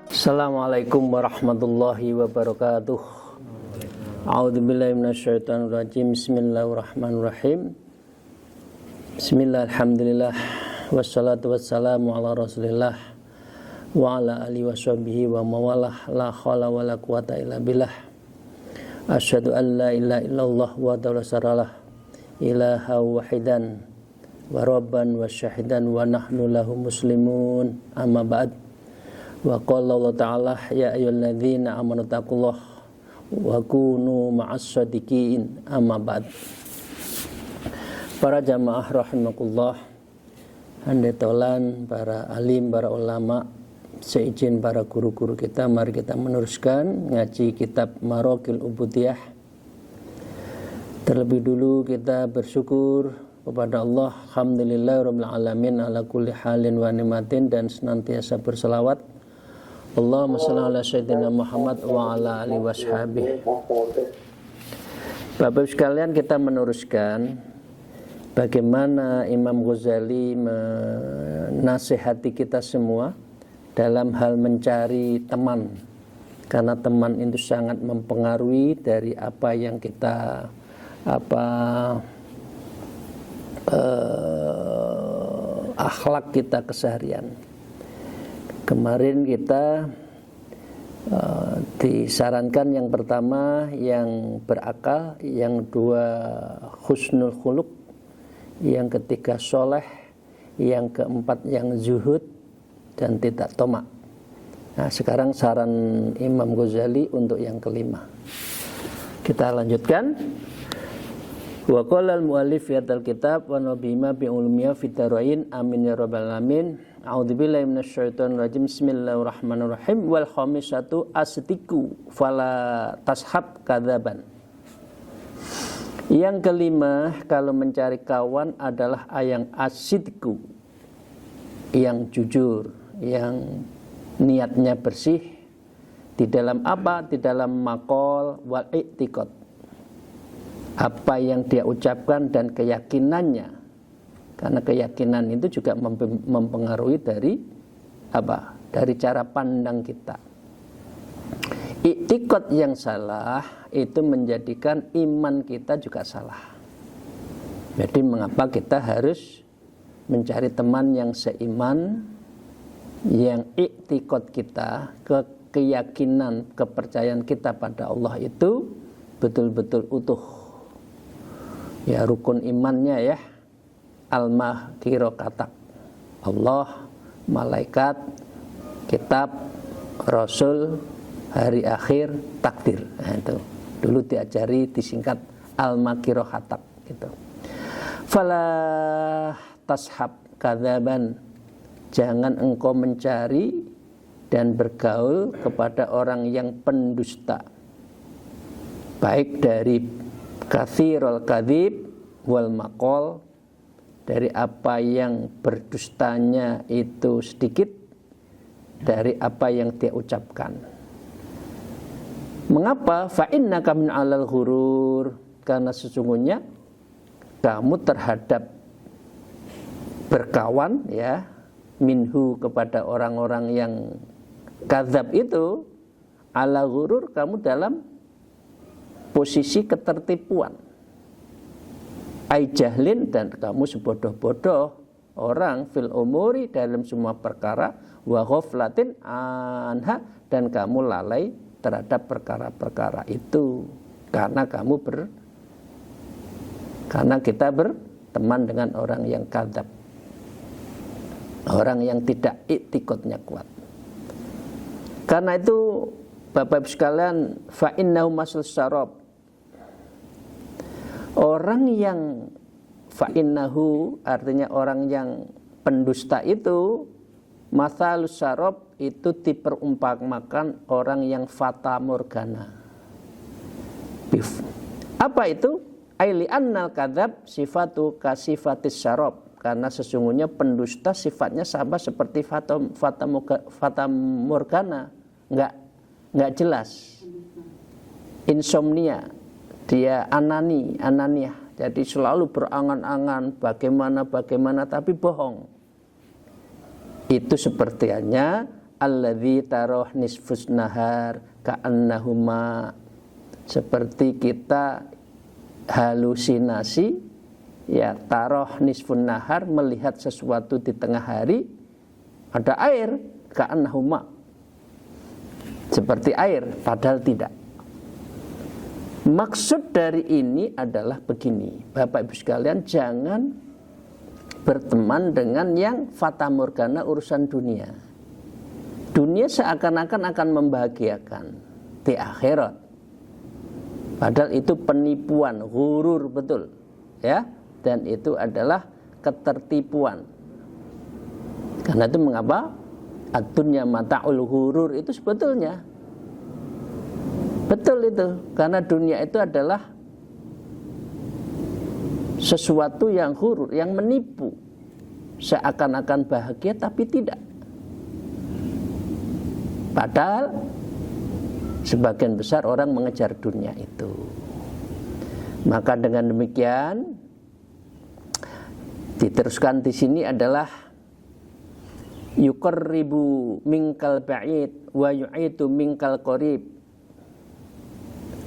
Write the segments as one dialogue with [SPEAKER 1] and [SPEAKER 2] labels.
[SPEAKER 1] Assalamualaikum warahmatullahi wabarakatuh. A'udzubillahi minasyaitonirrajim. Bismillahirrahmanirrahim. Bismillah, alhamdulillah, wassalatu wassalamu ala rasulillah wa ala alihi washabihi wa mawalah, la khala wa la quwata illa billah. Asyhadu an la ilaha illallah wa la syarikalah, ilaha wahidan wa rabban wa syahidan wa nahnu lahu muslimun, amma ba'd. Wa qala Allah ta'ala ya ayyuhalladzina amanu taqullaha wa kunu ma'as shadiqin, amma ba'd. Para jamaah rahimakumullah, handai tolan para alim, para ulama, seizin para guru-guru kita, mari kita meneruskan ngaji kitab Maraqil Ubudiyah. Terlebih dulu kita bersyukur kepada Allah, alhamdulillahirabbil alamin ala kulli halin wa ni'matin, dan senantiasa berselawat Allahumma shalli ala sayyidina Muhammad wa ala alihi washabihi. Bapak sekalian, kita meneruskan bagaimana Imam Ghazali menasihati kita semua dalam hal mencari teman, karena teman itu sangat mempengaruhi dari apa yang kita akhlak kita keseharian. Kemarin kita disarankan yang pertama yang berakal, yang dua husnul khuluq, yang ketiga soleh, yang keempat yang zuhud dan tidak tomak. Nah, sekarang saran Imam Ghazali untuk yang kelima. Kita lanjutkan. Wa qala al-mu'allif fi hadzal kitab wa nabima bi ulumiyya fi darain, amin ya rabbal alamin. A'udzubillahi minasyaitonirrajim. Bismillahirrahmanirrahim. Wal khamisatu asdiku fala tashab kadzaban. Yang kelima, kalau mencari kawan adalah yang asidku, yang jujur, yang niatnya bersih di dalam apa? Di dalam maqal wal i'tiqad. Apa yang dia ucapkan dan keyakinannya. Karena keyakinan itu juga mempengaruhi dari apa? Dari cara pandang kita. I'tiqad yang salah itu menjadikan iman kita juga salah. Jadi mengapa kita harus mencari teman yang seiman, yang i'tiqad kita, keyakinan, kepercayaan kita pada Allah itu betul-betul utuh. Ya, rukun imannya ya, al-mahkiro katak, Allah, malaikat, kitab, rasul, hari akhir, takdir. Nah, itu dulu diajari disingkat al-mahkiro katak gitu. Fala tashab kadzaban, jangan engkau mencari dan bergaul kepada orang yang pendusta, baik dari katsirul kadzib wal maqal, dari apa yang berdustanya itu sedikit, dari apa yang dia ucapkan. Mengapa? Fa innaka min alal ghurur, karena sesungguhnya kamu terhadap berkawan ya, minhu, kepada orang-orang yang kadzab itu, ala ghurur, kamu dalam posisi ketertipuan, ai jahlin, dan kamu sebodoh-bodoh orang, fil umuri, dalam semua perkara, wa ghaflatin anha, dan kamu lalai terhadap perkara-perkara itu, karena kita berteman dengan orang yang kadzab, orang yang tidak i'tiqadnya kuat. Karena itu Bapak-Ibu sekalian, fa innahu masul syarab, orang yang fa'innahu, artinya orang yang pendusta itu, masalus syarab, itu diperumpamakan orang yang fata morgana. Apa itu? Aili annal kadzab sifatu kasifatis syarab, karena sesungguhnya pendusta sifatnya sama seperti fata morgana, enggak jelas. Insomnia, dia ananiah. Jadi selalu berangan-angan bagaimana tapi bohong. Itu sepertinya alladzi taroh nisfus nahar ka'annahuma, seperti kita halusinasi, ya, taroh nisfun nahar, melihat sesuatu di tengah hari, ada air, ka'annahuma, seperti air, padahal tidak. Maksud dari ini adalah begini, Bapak Ibu sekalian, jangan berteman dengan yang fata morgana urusan dunia. Dunia seakan-akan akan membahagiakan di akhirat, padahal itu penipuan, ghurur, betul, ya, dan itu adalah ketertipuan. Karena itu mengapa ad-dunya mata'ul ghurur, itu sebetulnya betul itu, karena dunia itu adalah sesuatu yang ghurur, yang menipu, seakan-akan bahagia tapi tidak. Padahal sebagian besar orang mengejar dunia itu. Maka dengan demikian diteruskan di sini adalah yuqarribu minkal ba'id wa yu'itu minkal qarib.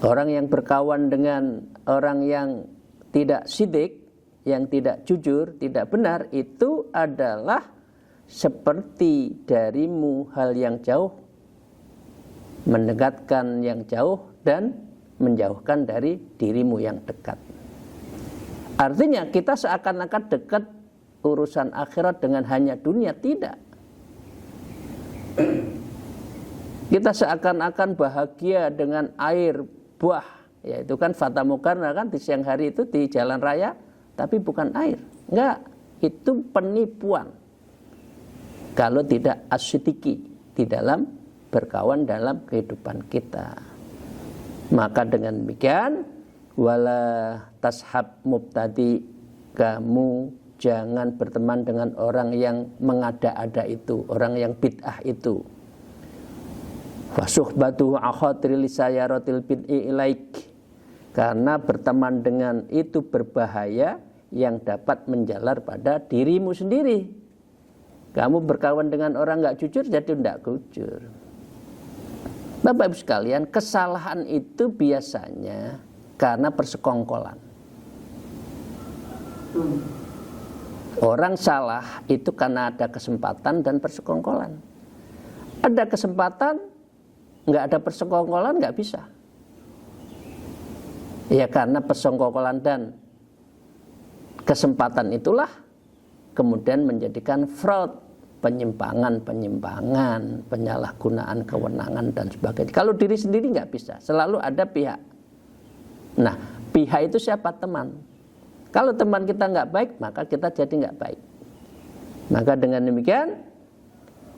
[SPEAKER 1] Orang yang berkawan dengan orang yang tidak sidik, yang tidak jujur, tidak benar, itu adalah seperti darimu hal yang jauh, mendekatkan yang jauh dan menjauhkan dari dirimu yang dekat. Artinya kita seakan-akan dekat urusan akhirat dengan hanya dunia, tidak. Kita seakan-akan bahagia dengan air, buah, yaitu kan fata morgana kan di siang hari itu di jalan raya, tapi bukan air. Enggak, itu penipuan. Kalau tidak asyidiki di dalam berkawan dalam kehidupan kita. Maka dengan demikian, wala tashab mubtadi, kamu jangan berteman dengan orang yang mengada-ada itu, orang yang bid'ah itu. Fasuhbatuhu akhatiril sayaratil bid'i ilaik, karena berteman dengan itu berbahaya yang dapat menjalar pada dirimu sendiri. Kamu berkawan dengan orang enggak jujur, jadi enggak jujur. Bapak Ibu sekalian, kesalahan itu biasanya karena persekongkolan. Orang salah itu karena ada kesempatan dan persekongkolan. Ada kesempatan, nggak ada persekongkolan, nggak bisa. Ya karena persekongkolan dan kesempatan itulah kemudian menjadikan fraud, penyimpangan, penyalahgunaan kewenangan dan sebagainya. Kalau diri sendiri nggak bisa, selalu ada pihak. Nah, pihak itu siapa? Teman. Kalau teman kita nggak baik, maka kita jadi nggak baik. Maka dengan demikian,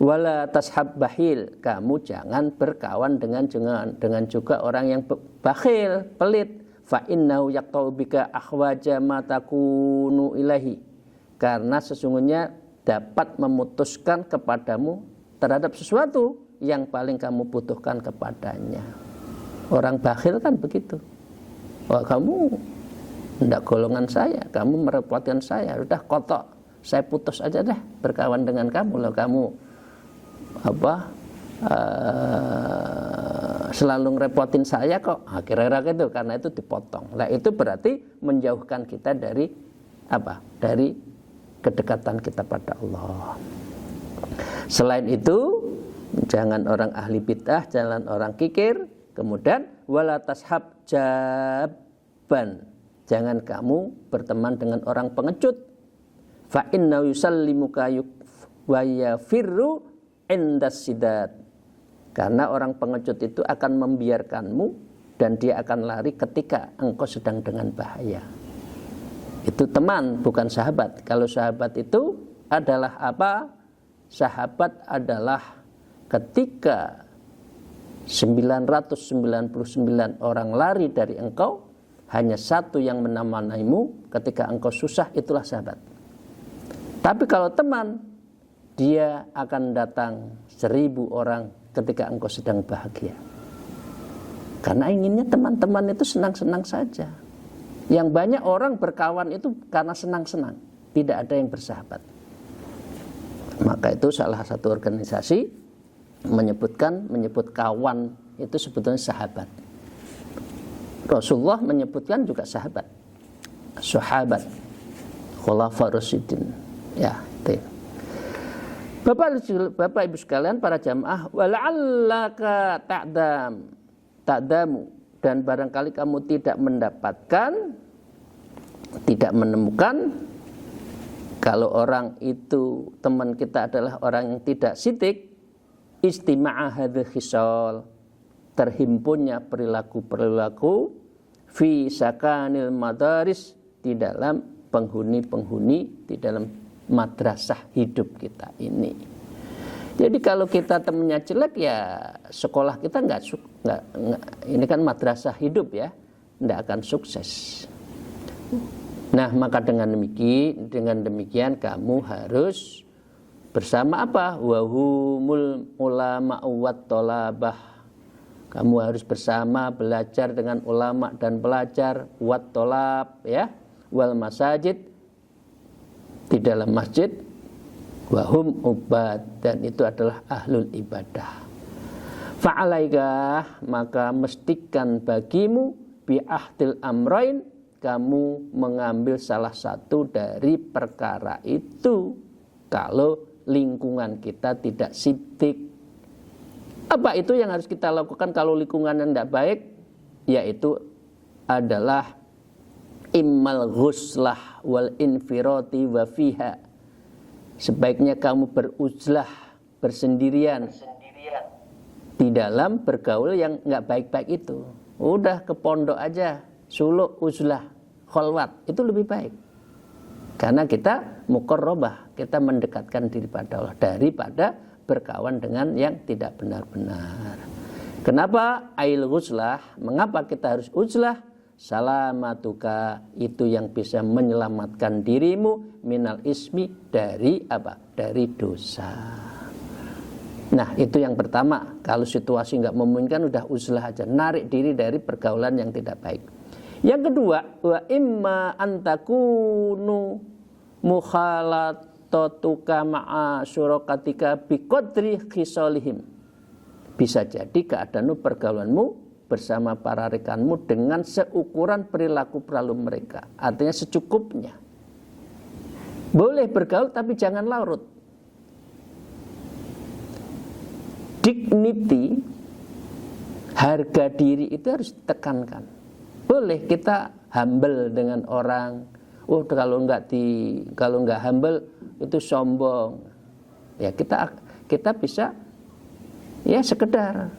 [SPEAKER 1] wala tashab bahil, kamu jangan berkawan dengan juga orang yang bakhil, pelit. Fa innahu yaqta'u bika akhwaja ma takunu ilahi, karena sesungguhnya dapat memutuskan kepadamu terhadap sesuatu yang paling kamu butuhkan kepadanya. Orang bakhil kan begitu. Wah, kamu tidak golongan saya, kamu merepotkan saya, udah kotok, saya putus aja deh berkawan dengan kamu. Loh, kamu selalu ngerepotin saya kok. Kira-kira gitu, karena itu dipotong. Nah, itu berarti menjauhkan kita dari apa? Dari kedekatan kita pada Allah. Selain itu, jangan orang ahli bid'ah, jangan orang kikir. Kemudian wala tashab jabban, jangan kamu berteman dengan orang pengecut. Fa inna yusallimuka wa yafirru indas sidat, karena orang pengecut itu akan membiarkanmu dan dia akan lari ketika engkau sedang dengan bahaya. Itu teman, bukan sahabat. Kalau sahabat itu adalah apa? Sahabat adalah ketika 999 orang lari dari engkau, hanya satu yang menemanimu ketika engkau susah, itulah sahabat. Tapi kalau teman, dia akan datang 1000 orang ketika engkau sedang bahagia. Karena inginnya teman-teman itu senang-senang saja. Yang banyak orang berkawan itu karena senang-senang, tidak ada yang bersahabat. Maka itu salah satu organisasi menyebut kawan itu sebetulnya sahabat. Rasulullah menyebutkan juga sahabat, sahabat, khulafaur rasyidin. Ya, itu. Bapak Ibu sekalian, para jamaah, wala'allaka ta'damu, dan barangkali kamu tidak menemukan kalau orang itu, teman kita adalah orang yang tidak sidik, istima'a hadhihi khisal, terhimpunnya perilaku-perilaku fi sakanil madaris, di dalam penghuni-penghuni, di dalam madrasah hidup kita ini. Jadi kalau kita temennya jelek, ya sekolah kita nggak, ini kan madrasah hidup ya, nggak akan sukses. Nah, maka dengan demikian kamu harus bersama apa? Wahumul ulama wat tolabah. Kamu harus bersama belajar dengan ulama dan pelajar, wat tolab ya, wal masajid, di dalam masjid, wahum ubad, dan itu adalah ahlul ibadah. Fa'alaika, maka mestikan bagimu bi ahdil amrain, kamu mengambil salah satu dari perkara itu kalau lingkungan kita tidak sidik. Apa itu yang harus kita lakukan kalau lingkungan yang tidak baik? Yaitu adalah immal ghuslah wal infirati wa fiha. Sebaiknya kamu beruzlah, bersendirian di dalam bergaul yang nggak baik-baik itu. Udah ke pondok aja, suluk, uzlah, kholwat, itu lebih baik. Karena kita muqarrabah, kita mendekatkan diri pada Allah daripada berkawan dengan yang tidak benar-benar. Kenapa ail uzlah? Mengapa kita harus uzlah? Salamatuka, itu yang bisa menyelamatkan dirimu minal ismi, dari apa? Dari dosa. Nah, itu yang pertama. Kalau situasi nggak memungkinkan, udah uzlah aja, narik diri dari pergaulan yang tidak baik. Yang kedua, wa imma antakunu mukhalatatuka ma'a syurakatika biqadri khisalihim. Bisa jadi keadaanmu, pergaulanmu bersama para rekanmu dengan seukuran perilaku mereka. Artinya secukupnya. Boleh bergaul tapi jangan larut. Dignity, harga diri itu harus ditekankan. Boleh kita humble dengan orang. Oh, kalau nggak humble itu sombong. Ya kita bisa ya sekedar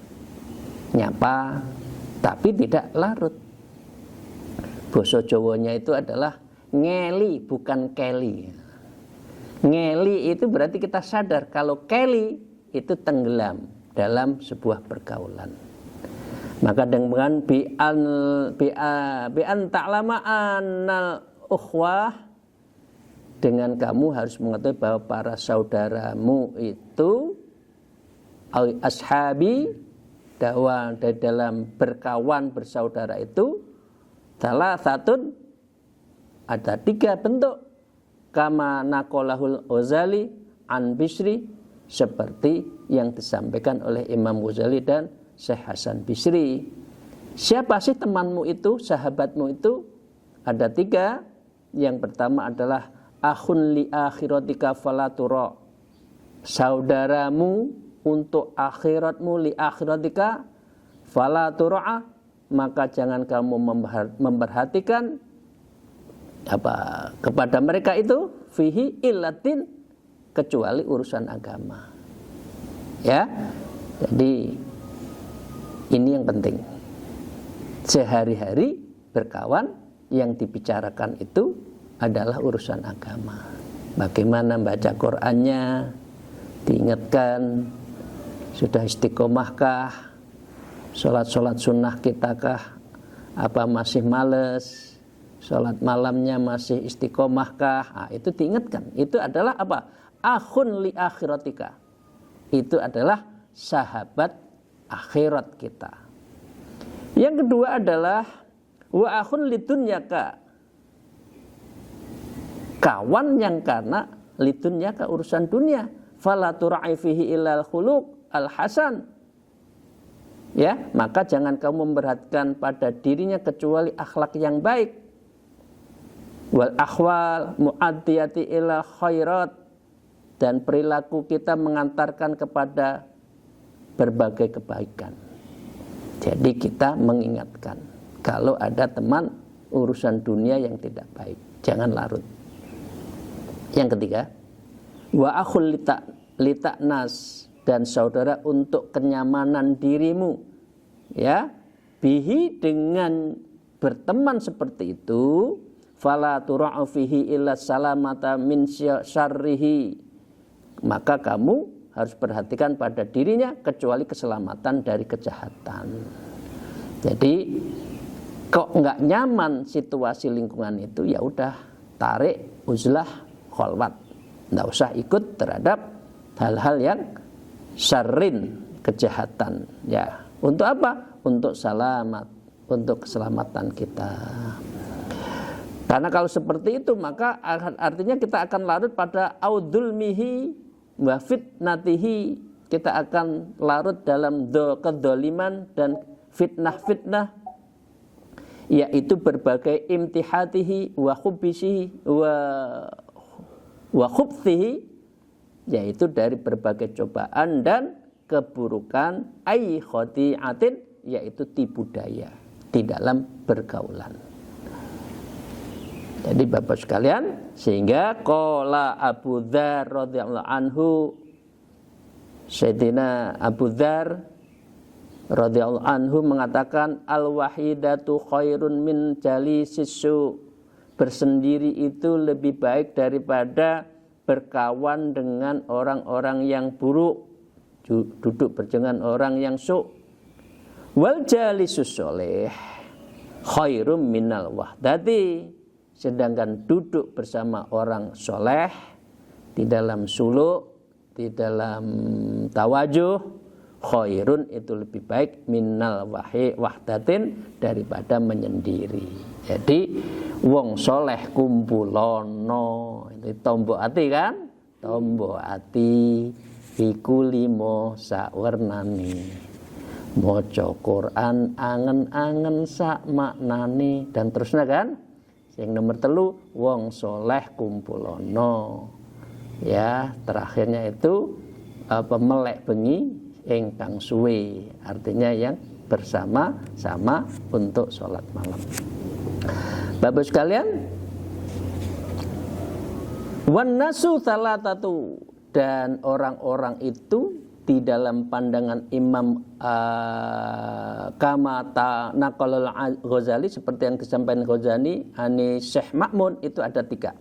[SPEAKER 1] nyapa, tapi tidak larut. Basa Jawanya itu adalah ngeli, bukan keli. Ngeli itu berarti kita sadar, kalau keli itu tenggelam dalam sebuah pergaulan. Maka dengan bi'an ta'lama annal ukhwah, dengan kamu harus mengetahui bahwa para saudaramu itu ashabi, dakwah dari dalam berkawan bersaudara itu salah satu, ada 3 bentuk, kama naqalahul Ghazali an Bisri, seperti yang disampaikan oleh Imam Ghazali dan Syekh Hasan Bisri. Siapa sih temanmu itu, sahabatmu itu? Ada 3. Yang pertama adalah akhun li akhiratika falatura, saudaramu untuk akhiratmu, li akhiratika fala tur'a, maka jangan kamu memperhatikan kepada mereka itu fihi illatin, kecuali urusan agama. Ya. Jadi ini yang penting. Sehari-hari berkawan, yang dibicarakan itu adalah urusan agama. Bagaimana baca Qur'annya, diingatkan, sudah istiqomahkah, sholat sunnah kitakah, Apa masih males? Sholat malamnya masih istiqomahkah? Nah, itu diingatkan. Itu adalah apa? Akhun li akhiratika. Itu adalah sahabat akhirat kita. Yang kedua adalah wa akhun li dunyaka. Kawan yang karena li dunyaka urusan dunia. Fala tura'i fihi illal khuluq al-hasan. Ya, maka jangan kamu memperhatikan pada dirinya kecuali akhlak yang baik. Wal akhwal mu'addiyati ila khairat, dan perilaku kita mengantarkan kepada berbagai kebaikan. Jadi kita mengingatkan kalau ada teman urusan dunia yang tidak baik, jangan larut. Yang ketiga, wa akhul litaknas, dan saudara untuk kenyamanan dirimu, ya, bihi, dengan berteman seperti itu, fala tura'u fihi illa salamata min syarrihi, maka kamu harus perhatikan pada dirinya kecuali keselamatan dari kejahatan. Jadi kok nggak nyaman situasi lingkungan itu, ya udah tarik uzlah kholwat, nggak usah ikut terhadap hal-hal yang syarrin, kejahatan. Ya, untuk apa? Untuk selamat, untuk keselamatan kita. Karena kalau seperti itu maka artinya kita akan larut pada audulmihi wa fitnatihi. Kita akan larut dalam kedoliman dan fitnah-fitnah, yaitu berbagai imtihatihi wa khubisihi wa khubthihi, yaitu dari berbagai cobaan dan keburukan, ai khati'atin, yaitu tipu daya di dalam pergaulan. Jadi Bapak sekalian, sehingga qala Abu Dzar radhiyallahu anhu, Sayyidina Abu Dzar radhiyallahu anhu mengatakan, al-wahidatu khairun min jalisissu, bersendiri itu lebih baik daripada berkawan dengan orang-orang yang buruk, duduk berjangan orang yang su'. Wal jalisus sholih khairum minal wahdati, sedangkan duduk bersama orang soleh di dalam suluk, di dalam tawajuh, khairun, itu lebih baik minal wahdatin, daripada menyendiri. Jadi wong soleh kumpulono, itu tombo ati kan, tombo ati iku limo sakwernane, maca Quran angen-angen sak maknane, dan terusnya kan. Yang nomor 3, wong soleh kumpulono. Ya, terakhirnya itu melek bengi ingkang suwe, artinya yang bersama-sama untuk sholat malam. Bapak sekalian, wan nasu salatatu, dan orang-orang itu di dalam pandangan Imam Kamata Naqalul Ghazali, seperti yang disampaikan Ghazali ani Syekh Ma'mun, itu ada 3.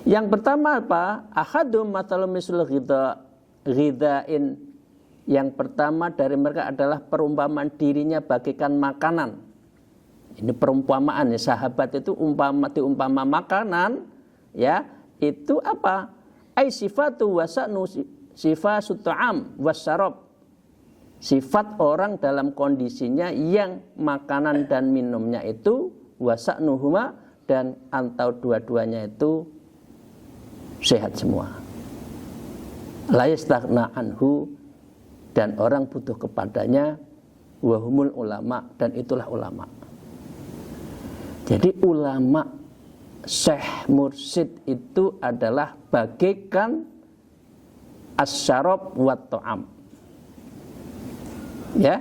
[SPEAKER 1] Yang pertama apa? Ahadum matalum misul ghidain. Yang pertama dari mereka adalah perumpamaan dirinya bagaikan makanan. Ini perumpamaan ya, sahabat itu diumpama makanan, ya, itu apa? Ai sifatu wasanu sifat ta'am wasyarab, sifat orang dalam kondisinya yang makanan dan minumnya itu wasa'nuhuma, dan antau dua-duanya itu sehat semua. La yastaghna anhu, dan orang butuh kepadanya, wahumul ulama, dan itulah ulama. Jadi ulama, syekh, mursyid itu adalah bagaikan asyarab wa ta'am. Ya,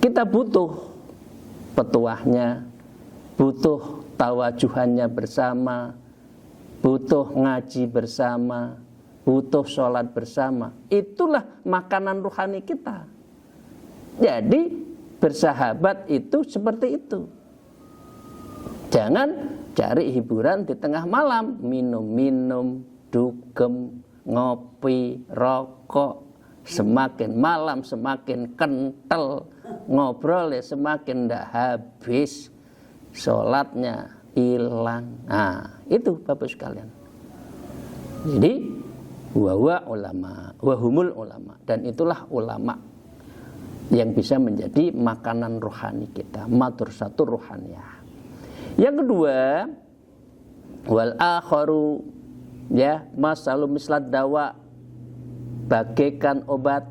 [SPEAKER 1] kita butuh petuahnya, butuh tawajuhannya bersama, butuh ngaji bersama, butuh sholat bersama. Itulah makanan rohani kita. Jadi bersahabat itu seperti itu. Jangan cari hiburan di tengah malam, minum-minum, dugem, ngopi, rokok, semakin malam semakin kental, ngobrol ya semakin ndak habis, sholatnya hilang. Nah, itu Bapak sekalian. Jadi wa ulama, wahumul ulama, dan itulah ulama yang bisa menjadi makanan rohani kita, madrasatul rohaniyah. Yang kedua, wal akharu, ya, masalu mislat dawa, bagaikan obat,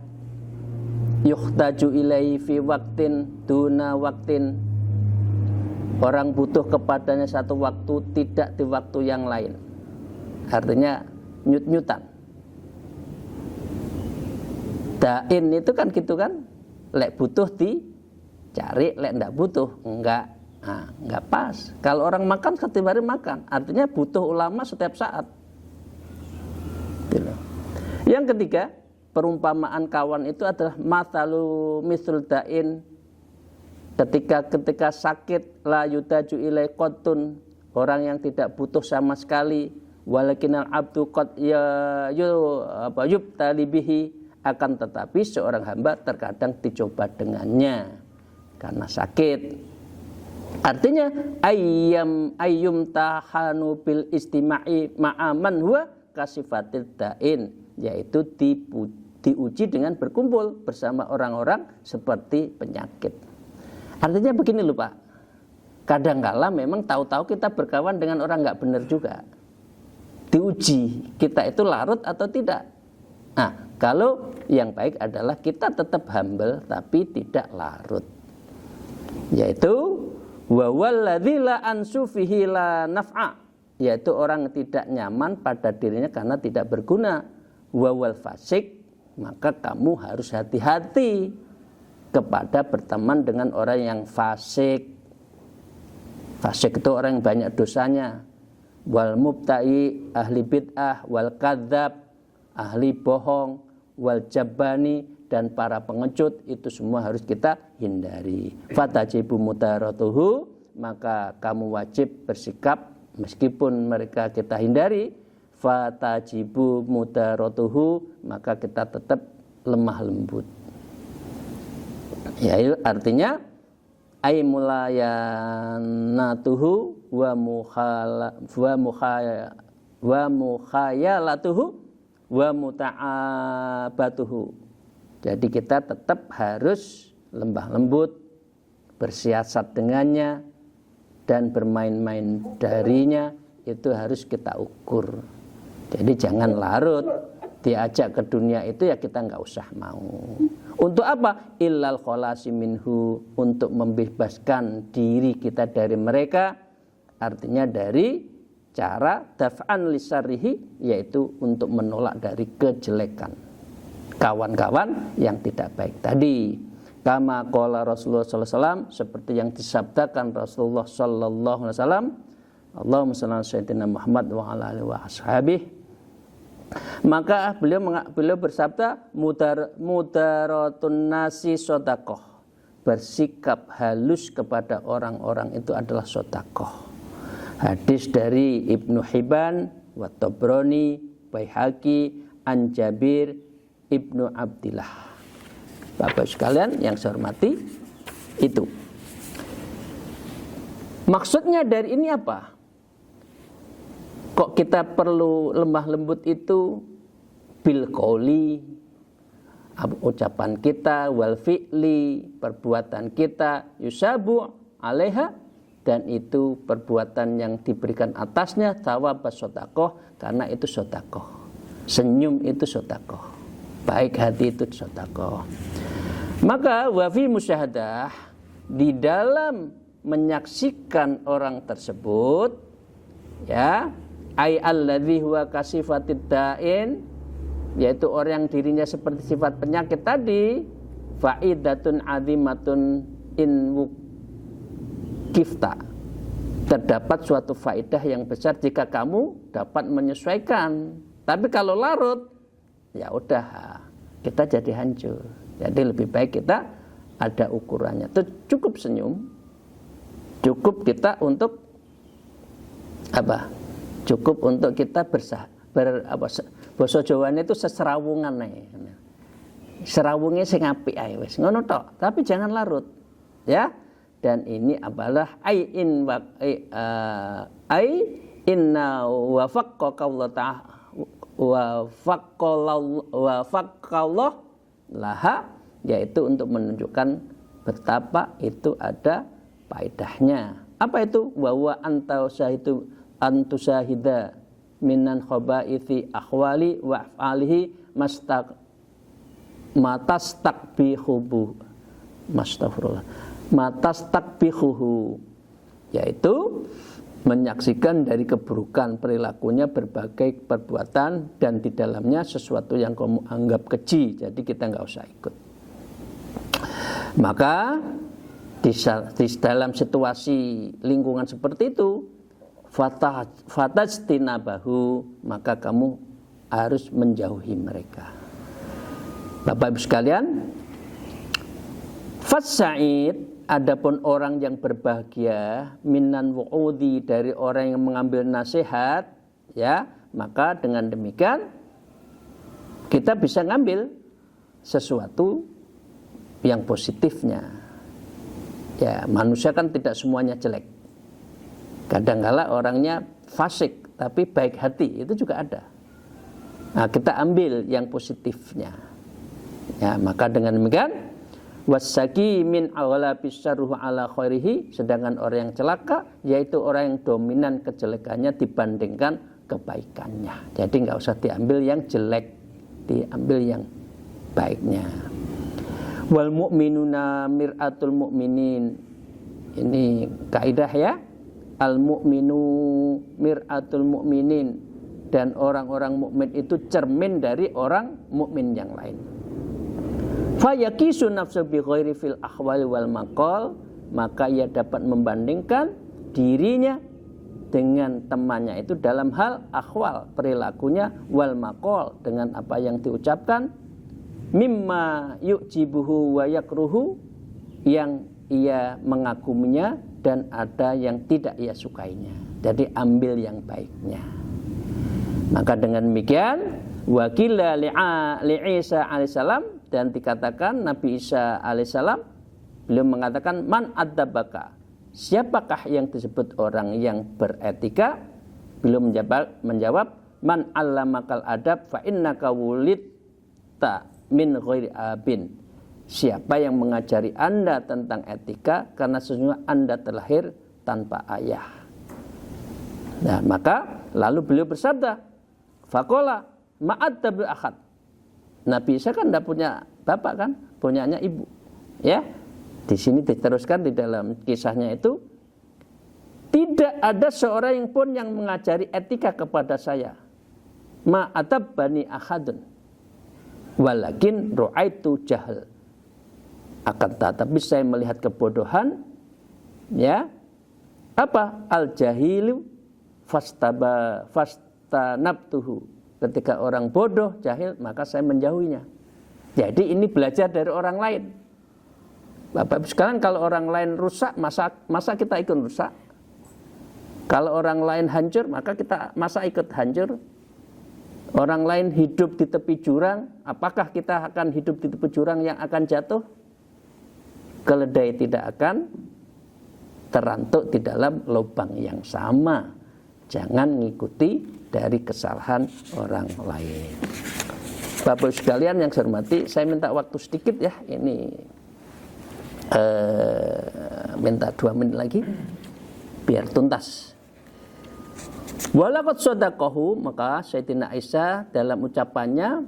[SPEAKER 1] yuhtaju ilaihi fi waktin duna waktin, orang butuh kepadanya satu waktu, tidak di waktu yang lain. Artinya nyut-nyutan. Dain itu kan gitu kan, lek butuh dicari, lek enggak butuh enggak. Nah, enggak pas. Kalau orang makan setiap hari makan, artinya butuh ulama setiap saat. Gitu. Yang ketiga, perumpamaan kawan itu adalah mathalu misl dain, ketika sakit, la yutaju ilai qotun, orang yang tidak butuh sama sekali, walakinal abdu qad yubtali bihi, akan tetapi seorang hamba terkadang dicoba dengannya karena sakit. Artinya ayyum tahanu bil istima'i ma'aman huwa kasifatil dain, yaitu diuji dengan berkumpul bersama orang-orang seperti penyakit. Artinya begini loh Pak, kadangkala memang tahu-tahu kita berkawan dengan orang nggak benar juga. Diuji kita itu larut atau tidak. Nah, kalau yang baik adalah kita tetap humble tapi tidak larut, yaitu wa walladzi la ansu fihi la naf'a, yaitu orang tidak nyaman pada dirinya karena tidak berguna. Wa wal fasik, maka kamu harus hati-hati kepada berteman dengan orang yang fasik. Fasik itu orang yang banyak dosanya. Wal mubtai, ahli bid'ah, wal kadzab, ahli bohong, wal jabani, dan para pengecut, itu semua harus kita hindari. Fatajibu mudaratuhu, maka kamu wajib bersikap meskipun mereka kita hindari. Fatajibu mudaratuhu, maka kita tetap lemah lembut. Ya, artinya ay mulayanatuhu wa mukhayalatuhu wa muta'abatuhu. Jadi kita tetap harus lembah lembut, bersiasat dengannya, dan bermain-main darinya, itu harus kita ukur. Jadi jangan larut, diajak ke dunia itu ya kita nggak usah mau. Untuk apa? Illal kholasi minhu, untuk membebaskan diri kita dari mereka, artinya dari cara daf'an lisarihi, yaitu untuk menolak dari kejelekan kawan-kawan yang tidak baik tadi. Kama qala Rasulullah sallallahu alaihi wasallam, seperti yang disabdakan Rasulullah sallallahu alaihi wasallam, Allahumma shalli ala sayyidina Muhammad wa ala alihi wa ashabihi. Maka beliau bersabda, mudaratun nasi sedekah, bersikap halus kepada orang-orang itu adalah sedekah. Hadis dari Ibnu Hibban wa Tabrani, Baihaqi, an Jabir Ibnu Abdillah. Bapak sekalian yang saya hormati, itu maksudnya dari ini apa? Kok kita perlu lemah lembut itu? Bil qauli, ucapan kita, wal fi'li, perbuatan kita, yusabu alaiha, dan itu perbuatan yang diberikan atasnya thawab sedekah, karena itu sedekah. Senyum itu sedekah, baik hati itu sedekah. Maka wafi musyahadah, di dalam menyaksikan orang tersebut, ya, ay alladzi huwa kasifatid da'in, yaitu orang yang dirinya seperti sifat penyakit tadi, faidatun azimatun in wukifta, terdapat suatu faedah yang besar jika kamu dapat menyesuaikan. Tapi kalau larut, ya udah, kita jadi hancur. Jadi lebih baik kita ada ukurannya. Itu cukup senyum, cukup kita untuk apa? Cukup untuk kita bahasa Jawa itu seserawungan nih. serawunge sing apik ae wis ngono tok, tapi jangan larut. Ya. Dan ini adalah inna wa faqqallahu ta'ala wa faqqallahu laha, yaitu untuk menunjukkan betapa itu ada faedahnya. Apa itu? Wa huwa antusahida minan khabaithi akhwali wa af'alihi matastakbihuhu, yaitu menyaksikan dari keburukan perilakunya berbagai perbuatan dan di dalamnya sesuatu yang kamu anggap keji, jadi kita nggak usah ikut. Maka di dalam situasi lingkungan seperti itu, fatajtinabahu, maka kamu harus menjauhi mereka. Bapak Ibu sekalian, fasa'id, adapun orang yang berbahagia, minan wu'udi, dari orang yang mengambil nasihat, ya, maka dengan demikian kita bisa ngambil sesuatu yang positifnya. Ya, manusia kan tidak semuanya jelek. Kadang-kala orangnya fasik tapi baik hati, itu juga ada. Nah, kita ambil yang positifnya. Ya, maka dengan demikian wasaki min awala bisyarruhu ala khairihi, sedangkan orang yang celaka yaitu orang yang dominan kejelekannya dibandingkan kebaikannya. Jadi nggak usah diambil yang jelek, diambil yang baiknya. Wal mu'minuna mir'atul mu'minin, ini kaidah ya, al mu'minu mir'atul mu'minin, dan orang-orang mukmin itu cermin dari orang mukmin yang lain. Fayakisu nafsu bi ghairi fil ahwal wal maqal, maka ia dapat membandingkan dirinya dengan temannya itu dalam hal akhwal, perilakunya, wal maqal, dengan apa yang diucapkan, mimma yu'jibuhu wa yakruhu, yang ia mengaguminya dan ada yang tidak ia sukainya. Jadi ambil yang baiknya. Maka dengan demikian wakila li Isa alaihissalam, dan dikatakan Nabi Isa alaihissalam, beliau mengatakan man adzabaka, siapakah yang disebut orang yang beretika? Beliau menjawab man allamakal adab fa innaka wulidta min ghairi abin, siapa yang mengajari Anda tentang etika, karena sesungguhnya Anda terlahir tanpa ayah. Nah, maka lalu beliau bersabda, faqala ma'adzabil akhad, Nabi Isa kan tidak punya bapak kan, punyanya ibu. Ya, di sini diteruskan di dalam kisahnya itu, tidak ada seorang yang pun yang mengajari etika kepada saya. Ma'atab bani ahadun, walakin ru'aitu jahal. Akan tetapi saya melihat kebodohan. Ya, apa? Al jahilu fastanabtuhu. Ketika orang bodoh, jahil, maka saya menjauhinya. Jadi ini belajar dari orang lain. Bapak Ibu sekalian, kalau orang lain rusak, masa kita ikut rusak? Kalau orang lain hancur, maka kita masa ikut hancur? Orang lain hidup di tepi jurang, apakah kita akan hidup di tepi jurang yang akan jatuh? Keledai tidak akan terantuk di dalam lubang yang sama. Jangan ngikuti dari kesalahan orang lain. Bapak sekalian yang saya hormati, saya minta waktu sedikit ya, ini minta 2 menit lagi biar tuntas. Walaqad shadaqahu, maka Sayyidina Aisyah dalam ucapannya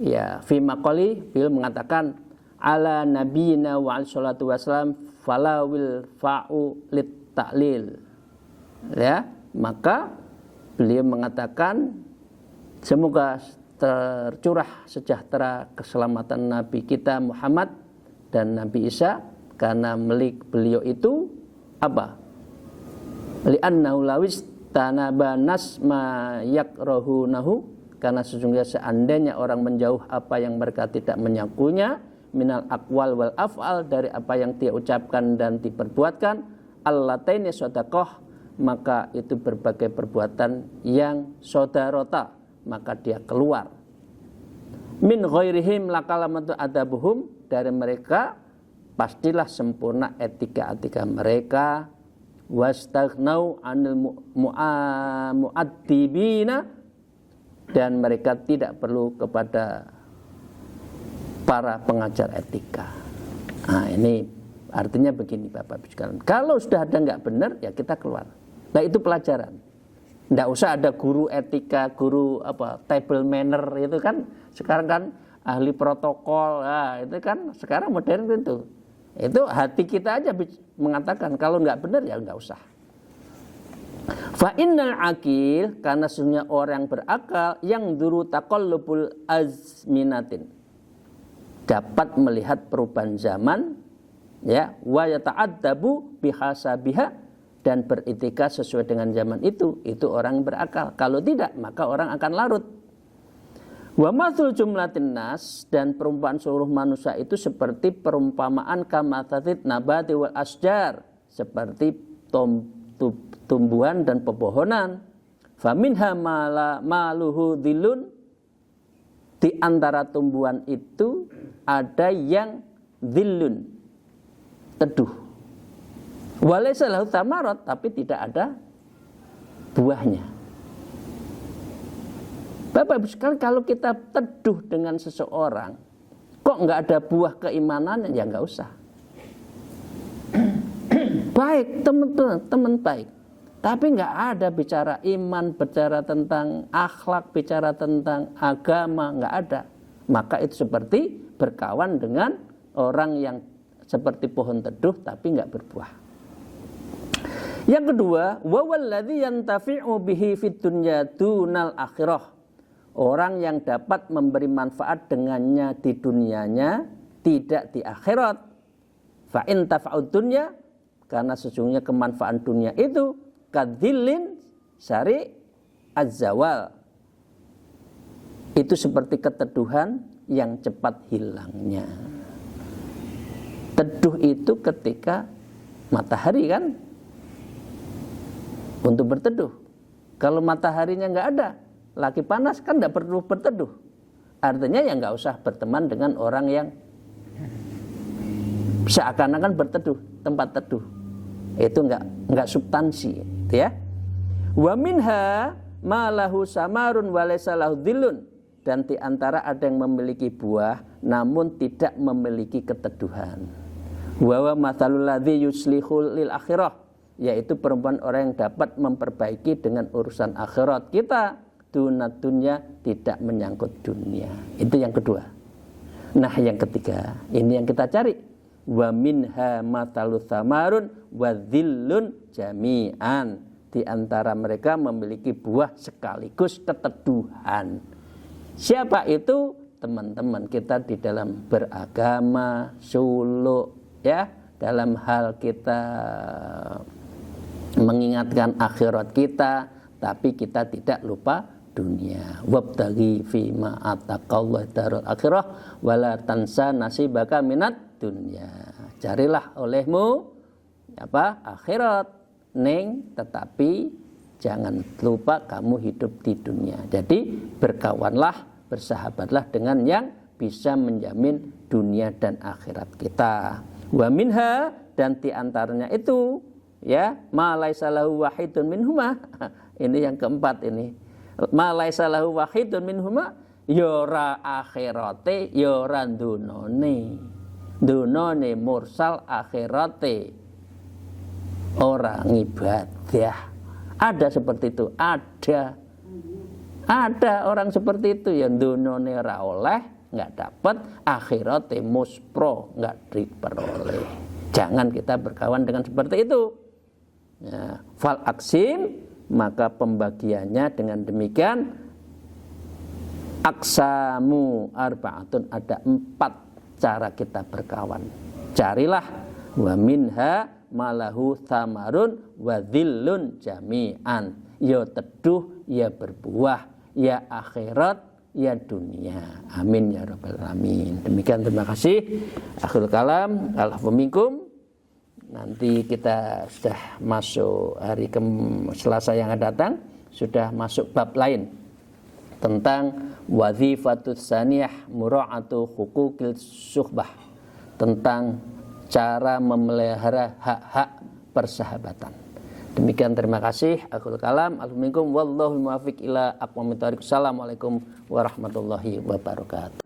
[SPEAKER 1] ya fi maqali, beliau mengatakan ala nabiyina wa alaihi salatu wasalam falawil fa'u lit ta'lil. Ya, maka beliau mengatakan semoga tercurah sejahtera keselamatan Nabi kita Muhammad dan Nabi Isa, karena milik beliau itu apa? Li'annahu lawis tanaba nasma yakrahunahu, karena sesungguhnya seandainya orang menjauh apa yang mereka tidak menyakunya, minal aqwal wal af'al, dari apa yang dia ucapkan dan diperbuatkan, allataini shadaqah, maka itu berbagai perbuatan yang sodarota, maka dia keluar. min ghairihim lakalamatu adabuhum, dari mereka pastilah sempurna etika-etika mereka, wastaghnau anil mu'addibina, dan mereka tidak perlu kepada para pengajar etika. Nah, ini artinya begini Bapak Ibu sekalian, kalau sudah ada nggak benar ya kita keluar. Nah, itu pelajaran. Nggak usah ada guru etika, guru table manner, itu kan sekarang kan ahli protokol, nah, itu kan sekarang modern itu. Itu hati kita aja mengatakan kalau nggak benar ya nggak usah. Fa innal akil, karena sesungguhnya orang berakal yang duru taqallubul azminatin, dapat melihat perubahan zaman, ya, wa yata'addabu bihasabiha, dan beretika sesuai dengan zaman itu orang berakal. Kalau tidak, maka orang akan larut. Wa mathul jumlatin nas, dan perumpamaan seluruh manusia itu seperti perumpamaan kamathatit nabati wal asjar, seperti tumbuhan dan pepohonan. Faminha maluhu dhilun, di antara tumbuhan itu ada yang dhillun, teduh. Walaysa lahu thamarat, tapi tidak ada buahnya. Bapak Ibu sekalian, kalau kita teduh dengan seseorang, kok nggak ada buah keimanan, ya nggak usah. Baik, teman baik, tapi nggak ada bicara iman, bicara tentang akhlak, bicara tentang agama, nggak ada. Maka itu seperti berkawan dengan orang yang seperti pohon teduh tapi nggak berbuah. Yang kedua, wa walladzi yantafi'u bihi fid dunya dunal akhirah, orang yang dapat memberi manfaat dengannya di dunianya, tidak di akhirat. Fa in tafa'ud dunya, karena sesungguhnya kemanfaatan dunia itu kadzillin sari az-zawal, itu seperti keteduhan yang cepat hilangnya. Teduh itu ketika matahari kan untuk berteduh. Kalau mataharinya nggak ada, lagi panas kan nggak perlu berteduh. Artinya ya nggak usah berteman dengan orang yang seakan-akan berteduh, tempat teduh. Itu nggak substansi, gitu ya. Wa minha ma lahu samarun wa laysa lahu dhillun, dan di antara ada yang memiliki buah namun tidak memiliki keteduhan. Wa mathalul ladzi yuslihul lil akhirah, yaitu perempuan orang yang dapat memperbaiki dengan urusan akhirat kita. Dunia tidak menyangkut dunia. Itu yang kedua. Nah, yang ketiga, ini yang kita cari. Wa minha mathalu thamarun wa dhillun jami'an, di antara mereka memiliki buah sekaligus keteduhan. Siapa itu? Teman-teman kita di dalam beragama, suluk, ya, dalam hal kita mengingatkan akhirat kita, tapi kita tidak lupa dunia. Wabtaghi fima ataqallahu darul akhirah wala tansa nasibaka minat dunya. Carilah olehmu akhirat ning, tetapi jangan lupa kamu hidup di dunia. Jadi berkawanlah, bersahabatlah dengan yang bisa menjamin dunia dan akhirat kita. Wa minha, dan di antaranya itu, ya, ma laisa lahu wahidun minhuma. Ini yang keempat ini. Ma laisa lahu wahidun minhuma, yora akhirate yora dunone. Dunone mursal, akhirate orang ibadah. Ada seperti itu, ada orang seperti itu yang dunone ora oleh, nggak dapat, akhirate muspro, nggak diperoleh. Jangan kita berkawan dengan seperti itu. Ya, fal aksim, maka pembagiannya dengan demikian, aksamu arba'atun, ada 4 cara kita berkawan. Carilah wa minha malahu thamarun wa dhillun jami'an, ya teduh, ya berbuah, ya akhirat, ya dunia. Amin ya rabbal alamin. Demikian, terima kasih. Akhirul kalam, alaikum minkum. Nanti kita sudah masuk hari Selasa yang akan datang, sudah masuk bab lain. tentang wazifatus saniyah mura'atu huquqil suhbah, tentang cara memelihara hak-hak persahabatan. Demikian, terima kasih. Akhul kalam. Assalamualaikum wallahu muwaffiq ila aqwamit thoriq. Assalamualaikum warahmatullahi wabarakatuh.